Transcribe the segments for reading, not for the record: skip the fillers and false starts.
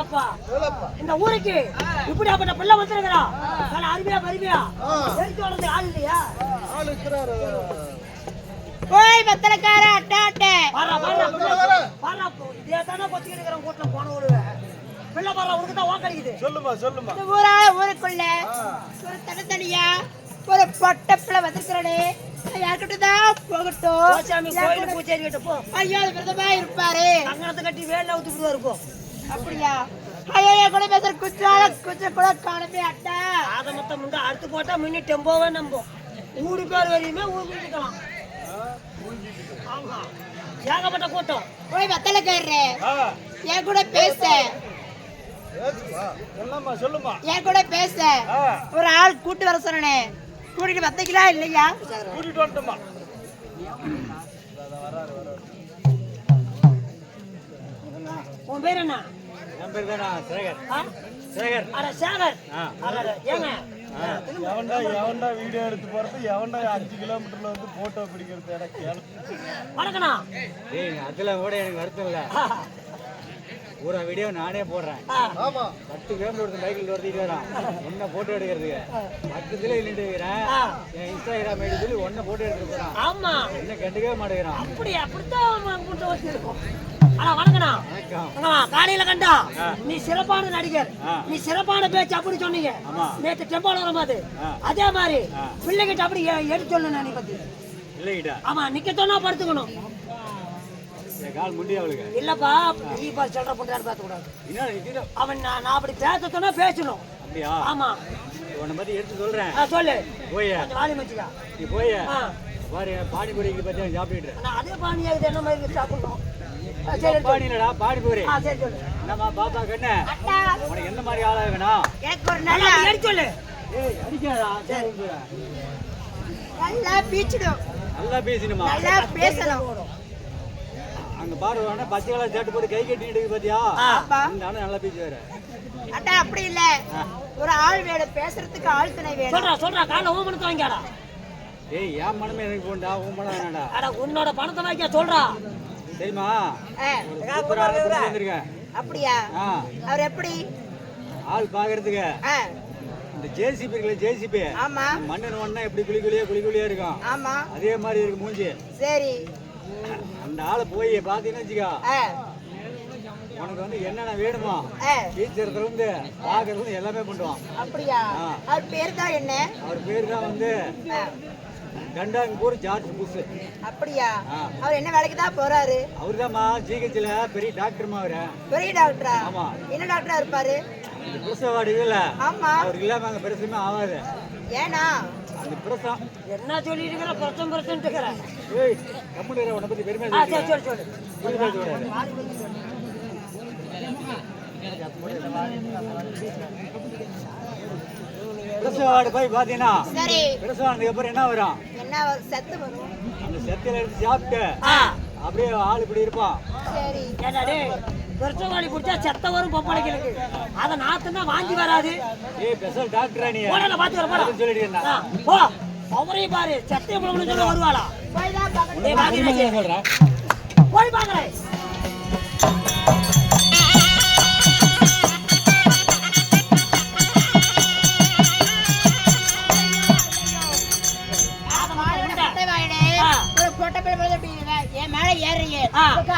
ஏப்பா இந்த ஊருக்கு இப்படி அப்பட்ட பிள்ளை வந்துருக்கிறா நல்ல அருமையா பருமையா எடுத்து வளர்ந்து ஆள் இல்லையா? ஆள் இருக்கிறாரு. ஓய் பத்தலக்கார அட்டா அட்டை இதே தானே கொத்திக்கிட்டு இருக்கிற கூட்டில் போன விடுவேன். பிள்ளை பாரு உனக்கு தான் வாக்களிக்குது. சொல்லுமா சொல்லுமா. இந்த ஊருக்குள்ள ஒரு தனித்தனியா ஒரு பொட்ட பிள்ளை வந்திருக்கிறனே யார்கிட்ட தான் போகட்டும். சாமி கோயிலுக்கு பூச்சேரி கிட்ட போ. ஐயா விரதமா இருப்பாரு. கங்கணத்தை கட்டி வேலை ஊத்துக்கிட்டு இருக்கும். அப்படியா? ஐயா கூட பேசுற குச்ச கூட காணவே அட்டா. அதை மொத்தம் முண்டை அறுத்து போட்டா முன்னே டெம்போவே நம்போம். ஊடு பேர் வரையுமே ஊருக்கலாம். ஆமா ஏகப்பட்ட கூட்டம். போய் வத்தலக்காரரே என் கூட பேச. என்னம்மா சொல்லுமா. என் கூட பேச ஒரு ஆள் கூட்டு வர சொன்னே. கூட்டிட்டு வந்தீங்களா இல்லையா? கூட்டிட்டு வந்துட்டோமா. உன் பேர் என்ன? என் பேர் தானா சேகர். சேகர். அட சேகர். ஏங்க எவன்டா வீடியோ எடுத்து போறது, எவன்டா 5 கிலோமீட்டர்ல வந்து போட்டோ பிடிக்கிறது எனக்கு வணக்கண்ணா. அதுல கூட எனக்கு வருத்தம் இல்ல. பூரா வீடியோ நானே போடுறேன். ஆமா 10 கிலோமீட்டர் பைக்கில் ஓட்டிட்டு வரான் ஒன்ன போட்டோ எடுக்கிறதுக்கு. பக்கத்துல நின்றுட்டு இருக்கிறேன். என் இன்ஸ்டாகிராம் ஐடி சொல்லி ஒன்ன போட்டோ எடுத்துட்டு போறான். ஆமா என்ன கண்டுக்கவே மாட்டேங்கிறான். அப்படித்தான் கூட்டம் வச்சிருக்கோம். ஆனா வணக்கண்ணா. காலையில கண்டா நீ சிறப்பான நடிகர், நீ சிறப்பான பேச்சு அப்படி சொன்னீங்க நேற்று டெம்போல வரும்போது. அதே மாதிரி பிள்ளைகிட்ட அப்படி எடுத்து சொல்லணும். நீ பத்தி இல்லைகிட்டா. ஆமா நிக்க சொன்னா படுத்துக்கணும். கால் முண்டி அவளுக்கு இல்லப்பா நீ பாரு சொல்ற பண்றாரு பார்த்து கூடாது. அவன் நான் அப்படி பேச சொன்னா பேசணும். அப்படியா? ஆமா உன்னை பத்தி எடுத்து சொல்றேன். சொல்லு போய் வாலி மச்சிக்கா நீ போய் பாரு பானிபூரிக்கு பத்தி சாப்பிட்டுட்டு. அதே பானியாகுது என்ன மாதிரி சாப்பிடணும். பானிலடா பானிபூரி. சரி சொல்லு. என்னம்மா பாப்பா கண்ணு உனக்கு எந்த மாதிரி ஆளா வேணும்? எனக்கு ஒரு நல்ல எடுத்து சொல்லு. அடிக்காதா? நல்லா பீச்சிடும். நல்லா பேசணுமா? நல்லா பேசணும். அங்க பாரு வேணா பச்சை கலர் ஷர்ட் போட்டு கை கட்டிட்டு பாத்தியா? இந்த ஆளு நல்லா பேசி வேற. அட்டா அப்படி இல்ல. ஒரு ஆள் வேணும், பேசுறதுக்கு ஆள் துணை வேணும். சொல்றா காலைல உன் பணத்தை வாங்கியாடா. ஏய் என் மனமே எனக்கு போண்டா, உன் மனம் வேணாடா. அட உன்னோட பணத்தை வாங்கியா சொல்றா. சரிமா? சூப்பரா வந்திருக்கேன். அப்படியா? அவர் எப்படி ஆள் பாக்குறதுக்கு? இந்த ஜேசிபி இருக்குல்ல, ஜேசிபி. ஆமா. மண்ணன் ஒண்ணா எப்படி குளி குளியா இருக்கும். ஆமா அதே மாதிரி இருக்கு மூஞ்சி. சரி அந்த ஆளை போய் பாத்தீங்கன்னா வச்சுக்கோ, உனக்கு வந்து என்னென்ன வேணுமோ டீச்சர்ல இருந்து பாக்குறது வந்து எல்லாமே பண்ணுவான். அப்படியா? அவர் பேர் தான் என்ன? அவர் பேர் தான் வந்து கண்டாங்கூர் ஜார்ஜ் புஷ். அப்படியா? அவர் என்ன வேலைக்கு தான் போறாரு? அவர் தான்மா ஜிஹெச்ல பெரிய டாக்டர்மா. அவரு பெரிய டாக்டரா? ஆமா. என்ன டாக்டரா இருப்பாரு? புருஷவாடி இல்ல. ஆமா. அவர் இல்லாம அங்க பெருசுமே ஆகாது. ஏனா அந்த புருஷன் என்ன சொல்லிட்டு இருக்கற? பிரச்சனை இருக்கற. ஏய் கம்முனு உன்னை பத்தி பெருமையா சொல்லு. சொல்லு புருஷவாடி போய் பாத்தீங்கன்னா சரி புருஷவானதுக்கு அப்புறம் என்ன வரும்? என்ன செத்து வரும். அந்த செத்தில எடுத்து சாப்பிட்டு அப்படியே ஆள் இப்படி இருப்பான். சரி ஏடா டேய் பிரச்சனை குடிச்சா செத்த வரும் பொம்பளைகளுக்கு. அத நாத்துனா வாந்தி வராது. ஏய் ஸ்பெஷல் டாக்டரா நீ? போடா பாத்து வர போடா சொல்லிட்டு இருந்தா. போ அவரே பாரு செத்த பொம்பளைன்னு சொல்ல வருவாளா? போய் தான் பாக்கணும். டேய் வாந்தி சொல்றா. போய் பாக்கறேன்.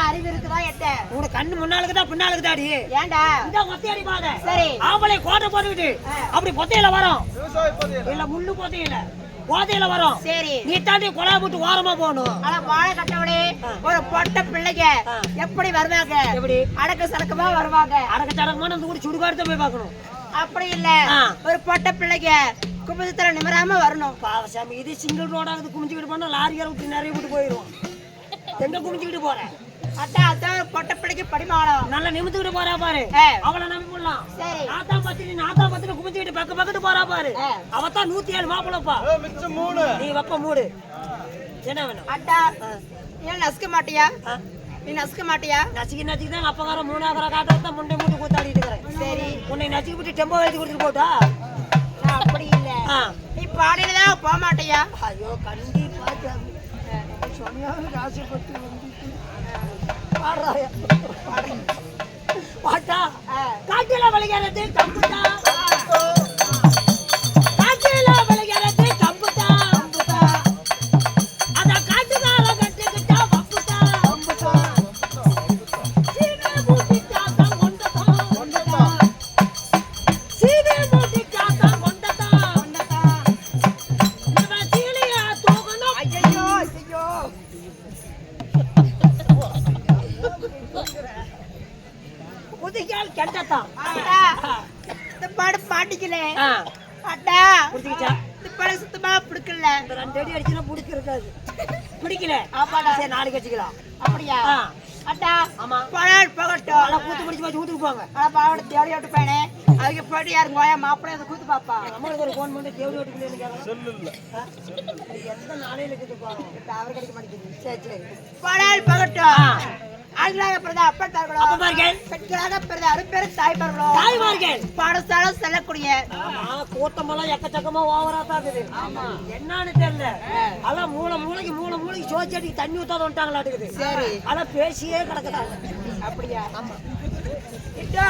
அறிவு இருக்குதா? எட்ட உனக்கு கண்ணு முன்னாலுக்கு தான் பின்னாலுக்கு தாடி. ஏண்டா இந்த மொத்தையடி பாத. சரி ஆம்பளை கோட்டை போட்டுக்கிட்டு அப்படி பொத்தையில வரும். இல்ல முள்ளு பொத்தையில போதையில வரும். சரி நீ தாண்டி கொலா போட்டு ஓரமா போகணும். ஆனா வாழை கட்டவனே ஒரு பொட்ட பிள்ளைங்க எப்படி வருவாங்க? எப்படி அடக்க சடக்கமா வருவாங்க. அடக்க சடக்கமான அந்த கூட சுடுகாடுத்த போய் பார்க்கணும். அப்படி இல்ல ஒரு பொட்ட பிள்ளைங்க கும்பத்துல நிமராம வரணும். பாவசாமி இது சிங்கிள் ரோடா இது குமிஞ்சுக்கிட்டு போனா லாரியார விட்டு நிறைய விட்டு போயிடும். எங்க குமிஞ்சுக்கிட்டு போறேன்? அட்டா அதான் ஒரு பொட்ட பிள்ளைக்கு படிமானம். நல்லா நிமித்துக்கிட்டு போறா பாரு. அவளை நம்பி போடலாம். சரி நாத்தா பத்தினி குமிஞ்சுக்கிட்டு பக்கத்து போறா பாரு. அவத்தான் 107 மாப்பிளப்பா. மிச்சம் 3. நீ வப்ப மூடு. என்ன வேணும்? அட்டா ஏன் நசுக்க மாட்டியா? நீ நசுக்க மாட்டியா? நசுக்கி தான் அப்பகாரம் 3 காட்ட முண்டை மூட்டு கூத்தாடிட்டு இருக்கிறேன். சரி உன்னை நசுக்கி விட்டு டெம்போ எழுதி கொடுத்துட்டு போட்டா? அப்படி இல்ல. நீ பாடியில தான் போக மாட்டியா? ஐயோ கண்டிப்பா ஆசைப்பட்டு பாட்டா காட்டு விளைகிறது கம்புதா காட்டில விளைகிறது கம்புதா அத காட்டுதால கட்டிக்கிட்டா வப்புதா சீனே மூட்டிட்டா தான் கொண்டதா சீனே மூட்டிட்டா தான் கொண்டதா இவன் சீனியா தூக்கணும் ஐயோ ஐயோ புதுக்கால் கெண்டதா அடா இந்த பாடு பாட்டிக்கல அடா புடிச்சிச்சா இந்த பாடு சுத்தமா பிடிக்கல இந்த 2 அடி அடிச்சுனா புடிக்க இருக்காது பிடிக்கல ஆமாடா சரி நாளைக்கு வச்சுக்கலாம் அப்படியா அடா ஆமா பழம் பகட்டும் நல்லா கூத்து பிடிச்சு வச்சு வீட்டுக்கு போங்க பாவோட தேடி விட்டு போனே அதுக்கு போயிட்டு யாருங்க கோயா மாப்பிள்ளை அதை கூத்து பாப்பா நம்மளுக்கு ஒரு ஃபோன் பண்ணி தேடி ஓட்டுக்குள்ளே கேட்கலாம் சொல்லு இல்ல எந்த நாளையில இருக்குது பாருங்க அவர் கிடைக்க மாட்டேங்குது சரி சரி பழம் பகட்டும் ஆண்களாக பிறந்த அப்பட்டார்களோ அப்பமார்கள் பெண்களாக பிறந்த அருப்பெரும் தாய்மார்களோ தாய்மார்கள் பாடசாலம் செல்லக்கூடிய கூட்டமெல்லாம் எக்கச்சக்கமா ஓவரா தான் இருக்குது என்னன்னு தெரியல அதான் மூளைக்கு சோச்சடிக்கு தண்ணி ஊத்தாத வந்துட்டாங்களாட்டுக்குது சரி அதான் பேசியே கிடக்குறாங்க அப்படியா ஆமா இட்டோ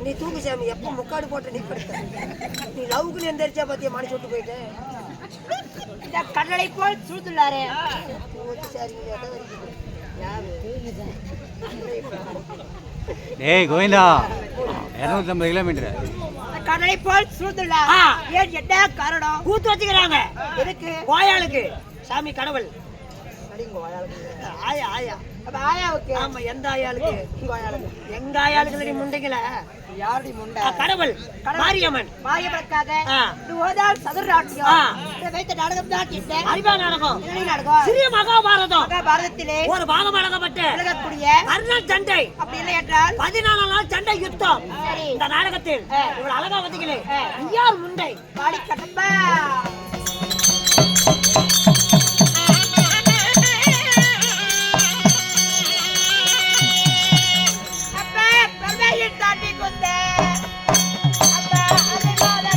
நீ தூக்கு சாமி எப்ப முக்காடு போட்டு நீ படுத்த நீ லவ்க்கு எந்திரிச்சா பத்தியா மனுஷ விட்டு போயிட்டு இந்த கடலை போல் சூழ்ந்துள்ளாரே சரிங்க எதை வரைக்கும் யாரு டேய் கோவிந்தா 250 கிலோமீட்டர் இந்த கடலை போல் சூழ்ந்துள்ளார் ஏன் என்ன காரணம் கூத்து வச்சுக்கிறாங்க எதுக்கு கோயாளுக்கு சாமி கடவுள் ஆயா ஆயா அப்ப ஆயாவுக்கு ஆமா எந்த ஆயாளுக்கு எங்க ஆயாளுக்கு முண்டைகள யாருடைய முண்டை கடவுள் மாரியம்மன் மாயவனுக்காக ஆ. இது ஓதால் சதுராட்டியம் ஆ. இதை வைத்த நாடகம் தான் இந்த அறிவா நாடகம் இளநீ நாடகம் சிறிய மகாபாரதம் மகாபாரதத்திலே ஒரு பாகம் வழங்கப்பட்டு விலகக்கூடிய கர்ணன் சண்டை அப்படி இல்லை என்றால் 14 நாள் சண்டை யுத்தம் சரி இந்த நாடகத்தில் இவ்வளவு அழகா வந்தீங்களே யார் முண்டை பாடி கட்டப்பா அப்பா பரவாயில்லை தாண்டி கொண்ட அப்பா அலைவாத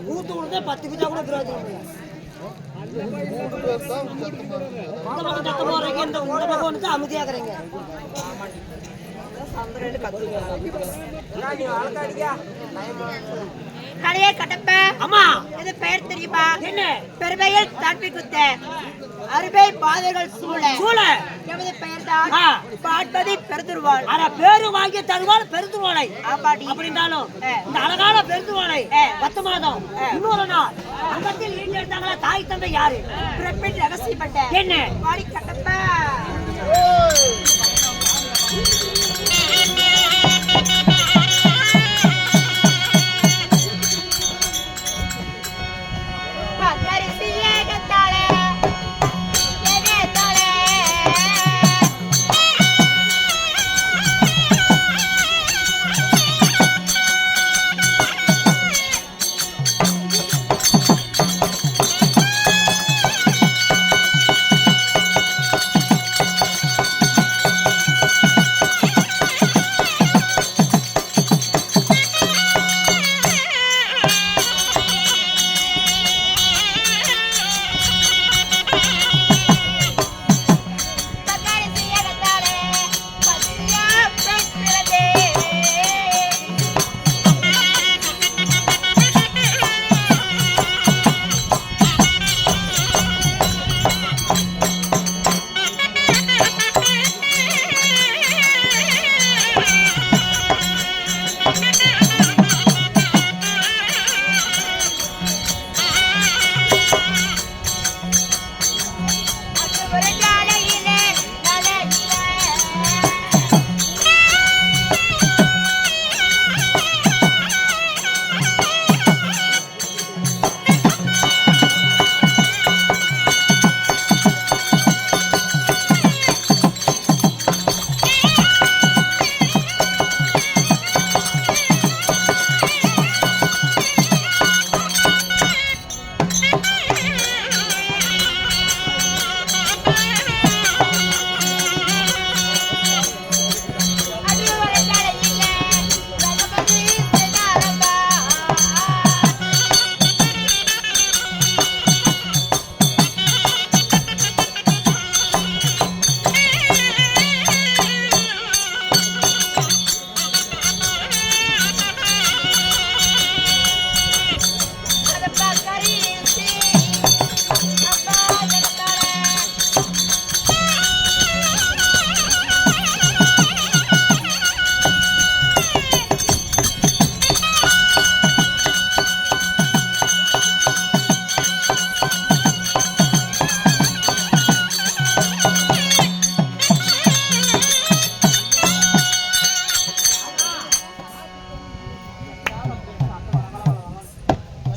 கூத்து 10 பிச்சா கூட பிரயோஜனம் இல்லை. இந்த பக்கம் சத்தம் போடுறீங்க, இந்த பக்கம் வந்து அமைதியாக்குறீங்க. கலையே கட்டப்ப அம்மா இது பெயர் தெரியுமா? என்ன பெருமையில் தப்பி குத்த அருமை பாதைகள் சூழ சூழ எமது பெயர்தான் ஆ. பாட்பதி பெருந்துருவாள். ஆனா பேரு வாங்கி தருவாள் பெருந்துருவாளை ஆமாடி. அப்படின்றாலும் இந்த அழகான பெருந்துருவாளை 10 மாதம் இன்னொரு நாள் அங்கத்தில் ஈடு எடுத்தாங்களா தாய் தந்தை யாரு? பிறப்பின் ரகசியப்பட்ட என்ன வாடி கட்டப்ப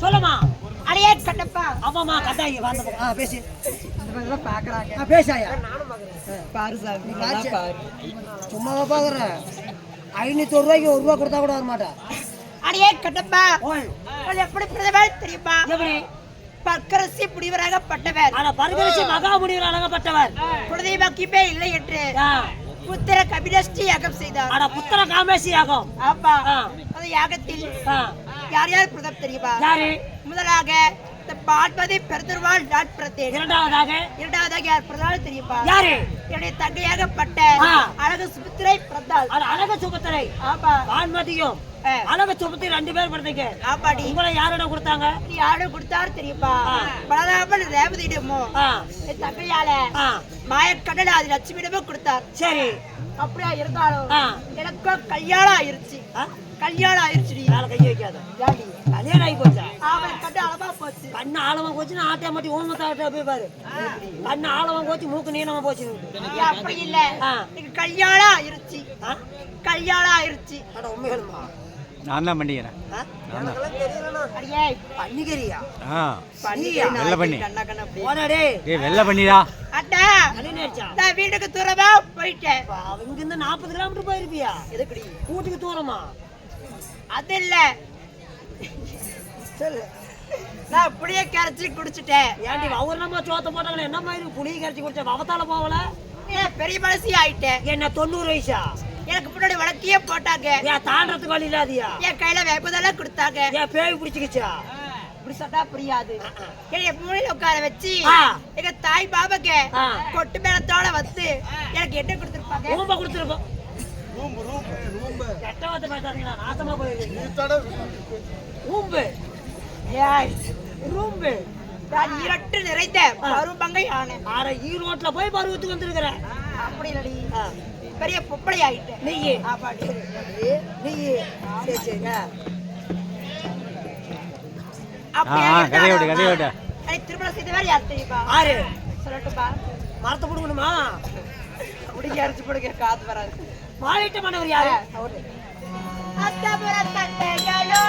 சொல்லுமா அடியே கட்டப்பா ஆமாமா கட்டாயி வாங்க பேசி பாக்குறாங்க பேசாயா பாரு சாமி சும்மாவா பாக்குறேன் 500 ரூபாய்க்கு 1 ரூபா கொடுத்தா கூட வர மாட்டா அடியே கட்டப்பா ஓய் அது எப்படி பிரதமர் தெரியுமா? எப்படி பக்கரசி புடிவராகப்பட்டவர் ஆனா பரிகரிசி மகா முடிவர் அழகப்பட்டவர் குலதெய்வக்கிப்பே இல்லை என்று புத்திர கபிலஸ்ரீ யாகம் செய்தார். ஆனா புத்திர காமேசி யாகம் ஆமா ஆ. அந்த யாகத்தில் ஆ. யார் யார் பிரதம் தெரியுமா? யாரு முதலாக இந்த பாட்பதி பெருந்துருவாள் நாட் பிரதேன். இரண்டாவதாக இரண்டாவதாக யார் பிரதாள் தெரியுமா? யாரு என்னுடைய தங்கையாகப்பட்ட ஆ. அழகு சுமித்திரை பிரதாள். அது அழக சுபத்திரை ஆமா வான்மதியும் ஆ. அழக சுபத்திரை 2 பேர் படுத்தீங்க ஆமாடி. உங்களை யாரிடம் கொடுத்தாங்க நீ யாரும் கொடுத்தாரு தெரியுமா? ஆ. பலராமன் ரேவதியிடமோ ஆ. என் தங்கையால ஆ. மாயக்கடல் அது லட்சுமியிடமும் கொடுத்தார். சரி அப்படியா இருந்தாலும் ஆ. எனக்கும் கல்யாணம் ஆயிருச்சு. ஆ? கல்யாணம் ஆயிருச்சுடி. மேல கையை வைக்காத கல்யாணம் ஆகி போச்சா அவன் கட்டு அளவா போச்சு. கண்ணு ஆழமா போச்சுன்னா ஆட்டை மாட்டி ஊமத்தாட்ட போய் பாரு கண்ணு ஆழமா போச்சு மூக்கு நீளமா போச்சு ஐயா, அப்படி இல்ல ஆ. எனக்கு கல்யாணம் ஆயிருச்சு. ஆ? கல்யாணம் ஆயிருச்சு. அட உண்மைகளுமா நான் தான் பண்ணிக்கிறேன். அடியே பண்ணிக்கிறியா வெள்ளை பண்ணி போனடே வெள்ளை பண்ணிடா. அட்டா கல்யாணம் நான் வீட்டுக்கு தூரமா போயிட்டேன். இங்க இருந்து 40 கிலோமீட்டர் போயிருப்பியா எதுக்குடி? வீட்டுக்கு தூரமா அது இல்ல சொல்லு நான் புளிய கரைச்சி குடிச்சிட்டேன். ஏன்டி அவர் நம்ம சோத்த போட்டாங்களே என்ன மாதிரி புளி கரைச்சி குடிச்ச அவத்தால போகல ஏன் பெரிய மனசி ஆயிட்டேன். என்ன 90 வயசா எனக்கு முன்னாடி வழக்கியே போட்டாங்க. ஏன் தாண்டறதுக்கு வழி இல்லாதியா என் கையில வேப்பதெல்லாம் கொடுத்தாங்க. ஏன் பேய் பிடிச்சிக்கிச்சா இப்படி சொன்னா புரியாது. என்னைய மூலையில உட்கார வச்சு ஆ. எங்க தாய் பாபாக்கு ஆ. கொட்டு மேளத்தோட வந்து எனக்கு என்ன கொடுத்துருப்பாங்க? ரொம்ப கொடுத்துருப்போம் பார்த்து பேசாதீங்களா நாசமா போயிருக்கீங்க நீ தட ரூம்பு ஏய் ரூம்பு நான் இரட்டு நிறைந்த பருவங்கை ஆனே ஆற ஈரோட்ல போய் பருவத்துக்கு வந்திருக்கிறேன் அப்படி இல்லடி பெரிய பொப்பளை ஆயிட்டேன் நீ ஆப்பாடி நீ சரி சரிங்க கதையை விடு திருமணம் செய்த வேற யார் தெரியுமா ஆறு சொல்லட்டுப்பா மரத்தை பிடுங்கணுமா முடிக்க அரைச்சு போடுங்க காத்து வராது மாளிட்ட மன்னவர் யாரு அத்தபுர தட்டைகளோ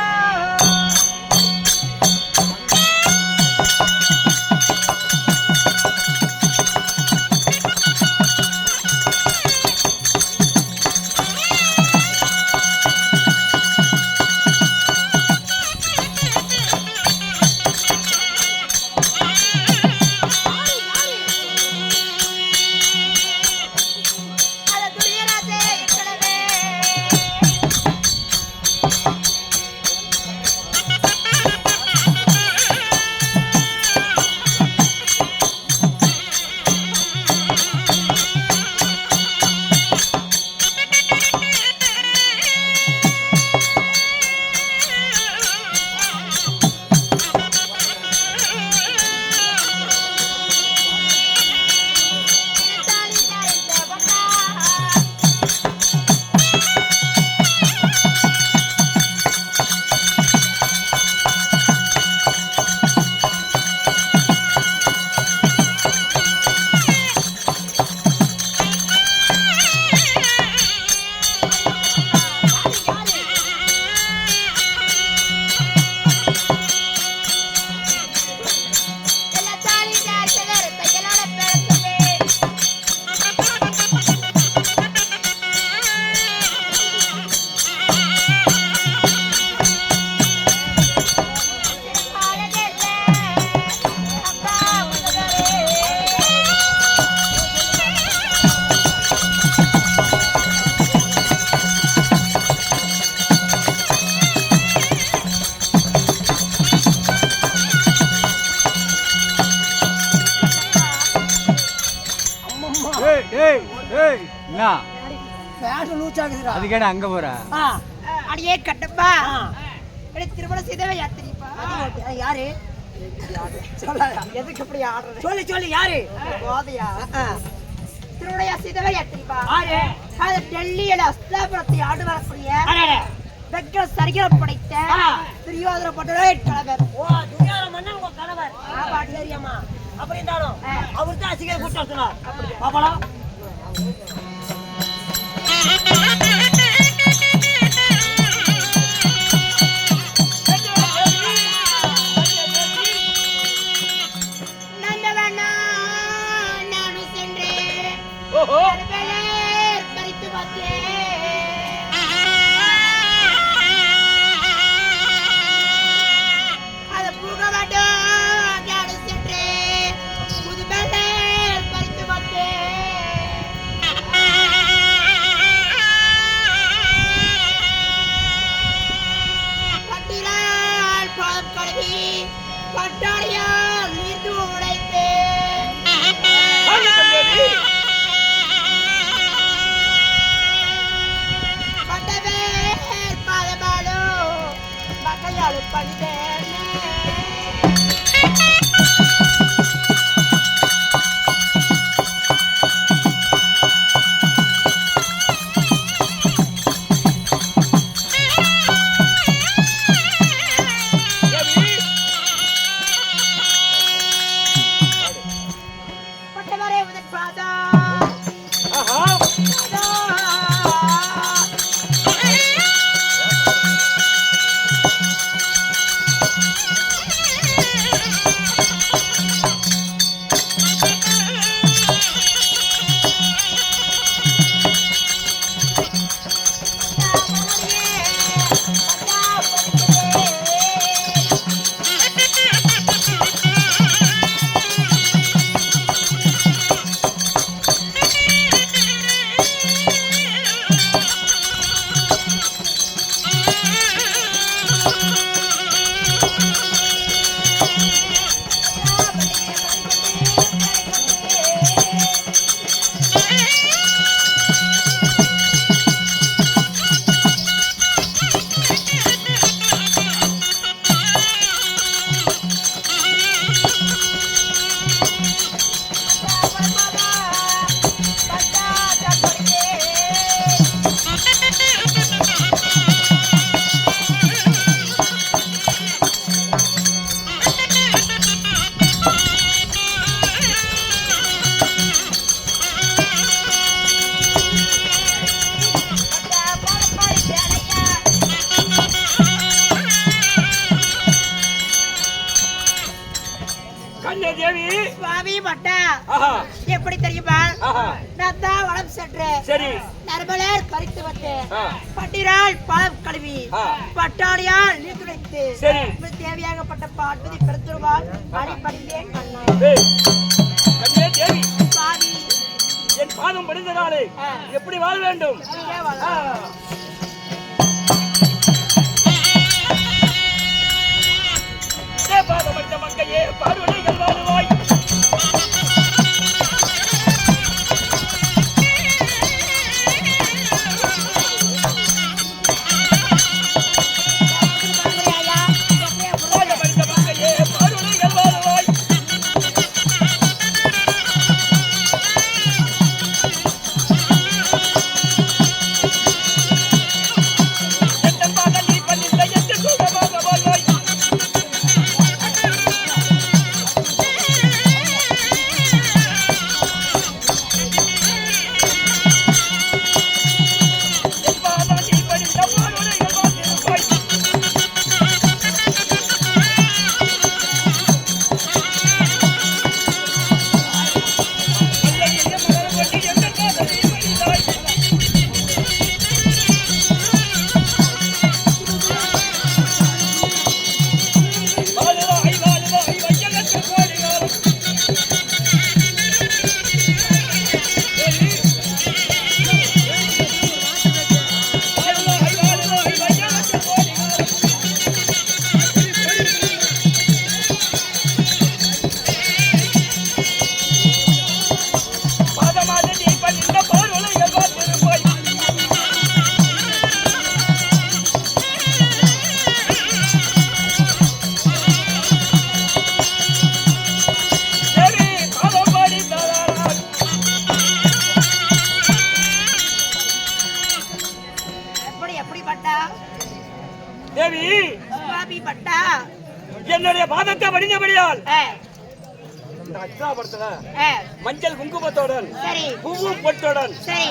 என்ன பேண்ட் லூஸ் ஆகுதுடா அதுக்கேட அங்க போற அடியே கட்டப்பா திருமணம் செய்தவே யார் தெரியுமா யாரு சொல்லாத எதுக்கு இப்படி ஆடுறது சொல்லு சொல்லு யாரு போதையா திருமணம் செய்தவே யார் தெரியுமா யாரு அது டெல்லியில அஸ்தாபுரத்தை ஆடு வரக்கூடிய அடடே வெக்க சரிகிரம் படைத்த துரியோதன பட்டரே கணவர் ஓ துரியோதன மன்னன் உங்க கணவர் ஆமா சரியம்மா அப்படி இருந்தாலும் அவர் தான் அசிங்க கூட்டம் சொன்னார் பாப்பலாம் நந்தவனா நானும் சென்றேன் பறித்து பார்த்தேன் அதை பூக மாட்டோம் நானும் சென்றேன் புது பறித்து பார்த்தேன் சுவாமி பட்டா ஆஹா எப்படி தெரியுமா ஆஹா நான் தான் வளம் சென்று சரி நரமலர் பறித்து வந்து ஆ. பட்டிரால் பழம் கழுவி ஆ. பட்டாணியால் நீர் துடைத்து சரி. தேவையாகப்பட்ட பாட்பதி பெருத்துருவால் அடிப்படிந்தேன் கண்ணா ஏய், கண்ணே தேவி சுவாமி என் பாதம் படிந்ததாலே எப்படி வாழ வேண்டும் நீயே வாழ. ஆ. பாதம் படித்த மங்கையே பார்வனைகள் வாழுவாய் பாதம் படித்த மங்கையே பார்வனைகள் வாழுவாய் எந்த பாதம் நீ பண்ணிந்த எந்த சுகமாக வாழ்வாய் என் பாதம் நீ படித்த பார்வனைகள் வாழ்வாய் அல்லையே மலர் கொண்டு எந்த பாதம் நீ படித்தாய் வாழுவாய் வாழுவாய் வையகத்து கோடிகாலம் வாழுவாய் வாழுவாய் வையகத்து கோடிகாலம் பாதமாக நீ பணிந்த பார்வனைகள் பார்த்திருப்பாய் சரி பாதம் படித்தாரால் எப்படி எப்படி பட்டா தேவி சுவாமி பட்டா என்னுடைய பாதத்தை படிந்தபடியால் ஆ, இந்த அச்சாபடத்துல ஆ, மஞ்சள் குங்குமத்துடன் சரி பூவும் பொட்டுடன் சரி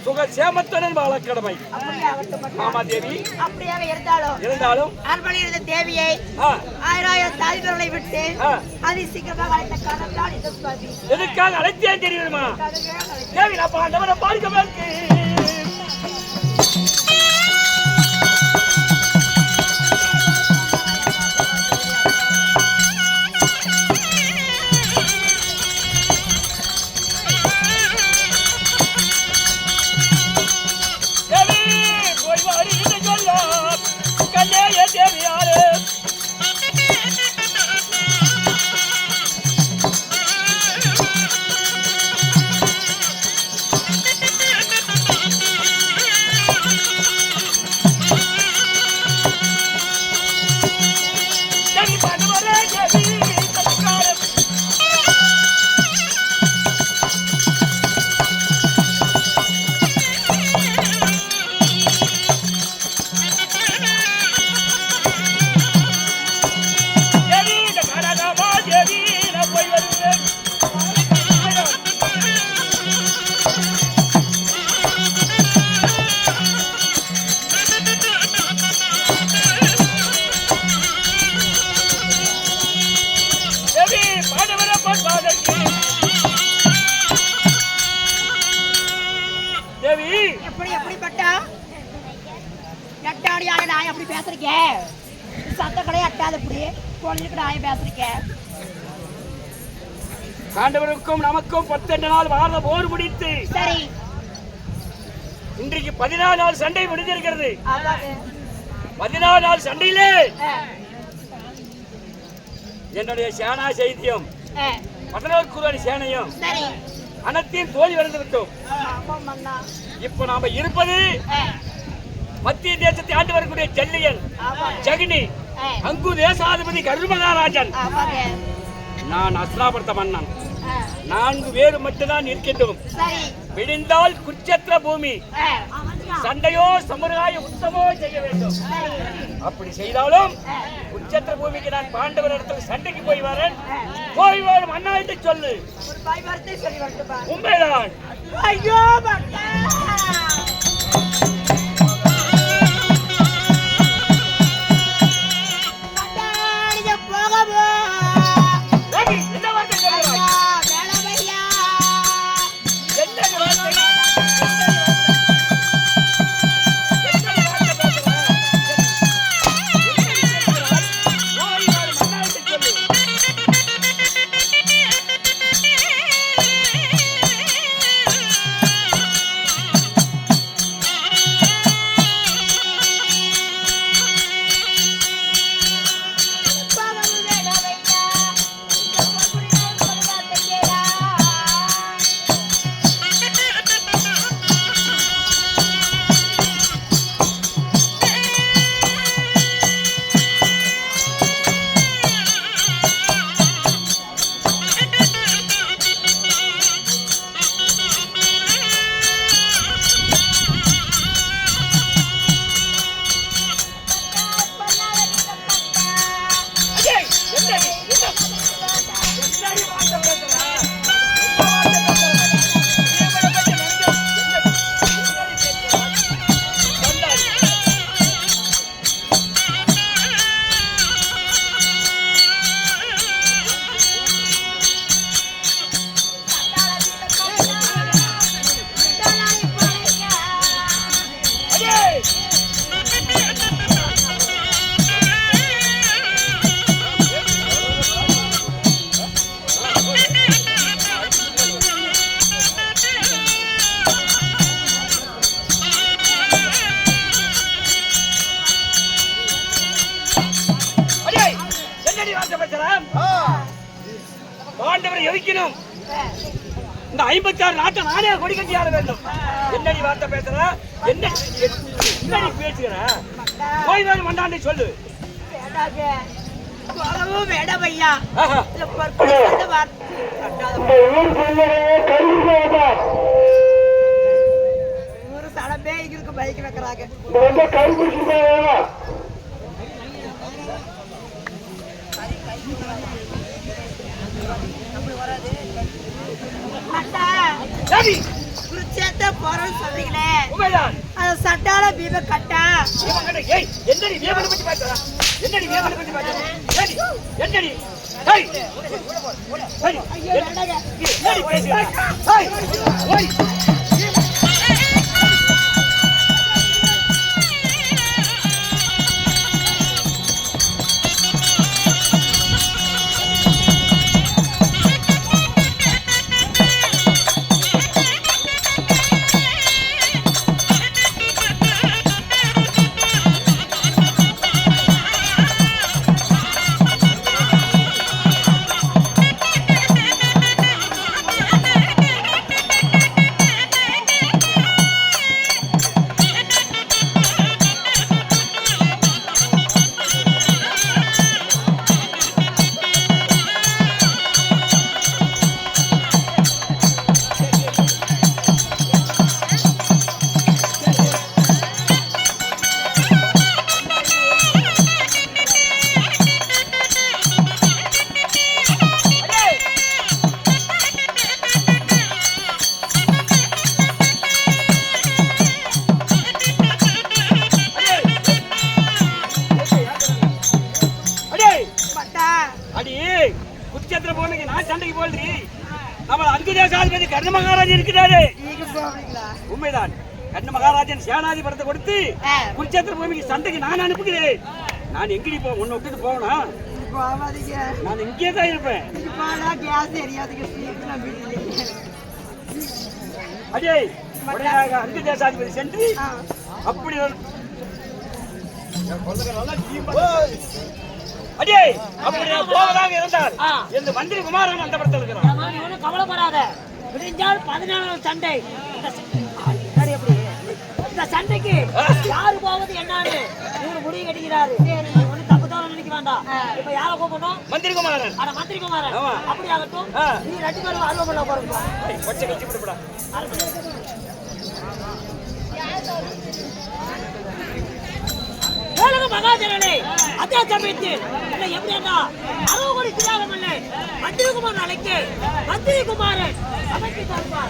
சுக சேமத்துடன் வாழ கடமை அப்படியே ஆகட்டும் பட்டா. ஆமா தேவி அப்படியாக இருந்தாலும் இருந்தாலும் அரண்மனையில் இருந்த தேவியை ஆ, ஆயிரம் தாய்வர்களை விட்டு ஆ, அதி சீக்கிரமாக அழைத்த காரணம் தான் இந்த சுவாமி எதுக்காக அழைத்தேன் தெரியுமா அதுக்காகவே அழைத்தேன். தேவி நான் பாண்டவரை பார்க்க வேண்டும் தேவி போய் வாடி என்று சொல்லார் கண்ணேய தேவியாரே தேவி பாண்டவரே தேவி சத்காரம் தேவி இந்த கனகமா தேவி நான் போய் வருவேன் தேவி பாண்டவரை பார்ப்பதற்கு தேவி எப்படி எப்படி பட்டா எட்டாடியான நான் எப்படி பேசுறீங்க சத்த கடையை அட்டாத இப்படி குழந்தைக்கு நான் பேசுறீங்க பாண்டவருக்கும் நமக்கும் 12 நாள் வார போர் முடித்து சரி இன்றைக்கு 14 நாள் சண்டை முடிந்திருக்கிறது ஆமாங்க 14 நாள் சண்டையிலே ஆ, என்னுடைய சேனா செய்தியும் ஆ, 11 குருவன் சேனையும் சரி அனைத்தையும் தோல்வி அடைந்து விட்டோம். ஆமா மன்னா இப்ப நாம இருப்பது ஆ, மத்திய தேசத்தை ஆண்டு வரக்கூடிய ஜல்லியன் ஆமாங்க ஜெகினி ஆ, அங்கு தேசாதிபதி கருமகாராஜன் ஆமாங்க நான் அஸ்லாபுரத்த மன்னன் ஆ, 4 பேர் மட்டும்தான் இருக்கின்றோம். சரி விடிந்தால் குச்சத்திர பூமி ஆ, சண்டையோ சமுதாய உத்தமோ செய்ய வேண்டும். அப்படி செய்தாலும் குச்சத்திர பூமிக்கு நான் பாண்டவர் இடத்துல சண்டைக்கு போய் வரேன். போய் வரும் அண்ணாவிட்டு சொல்லு ஒரு பாய் வார்த்தை சொல்லி வரட்டுமா உண்மைதான். ஐயோ பட்டா பட்டா, நீங்க போகவோ ரவி, இந்த வார்த்தை சொல்லுவாய். பிரகாரம் பாண்டவரை எரிக்கணும். இந்த 56 நாட்டை நானே கொடி கட்டி ஆட வேண்டும். என்னடி வார்த்தை பேசுற? என்னடி பேசுகிற? போய் வேணும் மண்டாண்டி சொல்லு. சொல்லவும் வேண்டாம் ஐயா. ஆஹா. இந்த பொற்கொடை அந்த வார்த்தை ஒரு சடமே இருக்கு பைக் வைக்கிறாங்க. அண்ணா, சரி, குருச்சேத்திர போறோம்னு சொல்றீங்களே, உண்மைதான். அந்த சட்டால பீப கட்டா பீமங்கட்ட, ஏய், என்னடி பீமனை பத்தி பேசுற? என்னடி பீமனை பத்தி பேசுற? ஏடி, என்னடி? ஏய், ஏய், என்னடி பேசுற? ஏய், ஓய். குருச்சேத்திர போனீங்க நான் சண்டைக்கு போல்றி. நம்ம அங்குதேசாதிபதி கர்ண மகாராஜன் இருக்கிறாரு. உண்மைதான். கர்ண மகாராஜன் சேனாதிபரத்தை கொடுத்து குருச்சேத்திர பூமிக்கு சண்டைக்கு நான் அனுப்புகிறேன். நான் எங்கடி போ உன்னை விட்டுட்டு போனா? நான் இங்கே தான் இருப்பேன். அடே உடனடியாக அங்குதேசாதிபதி சென்று அப்படி அடே அப்படி போவதாக இருந்தால் இந்த மந்திரி குமாரன் அந்த படத்தில் இருக்கிறான். நீ ஒன்றும் கவலைப்படாத. விடிஞ்சால் 14 சண்டை. இந்த சண்டைக்கு யாரு போவது என்னன்னு இவரு முடிவு கட்டிக்கிறாரு. ஒன்னும் தப்பு தவறு நினைக்க வேண்டாம். இப்ப யார கூப்பிடணும்? மந்திரி குமாரன். ஆனா மந்திரி குமாரன் அப்படி ஆகட்டும். நீ 2 பேரும் அருவம் பண்ண போறீங்க. கொச்சை கட்சி விட்டுப்படா. மகாஜனே அதே சமயத்தில் என்ன எப்படின்னா 60 கோடி தியாகம் இல்லை மந்திரி குமாரன் அழைக்க மந்திரி குமாரன் சமைத்து தருவார்.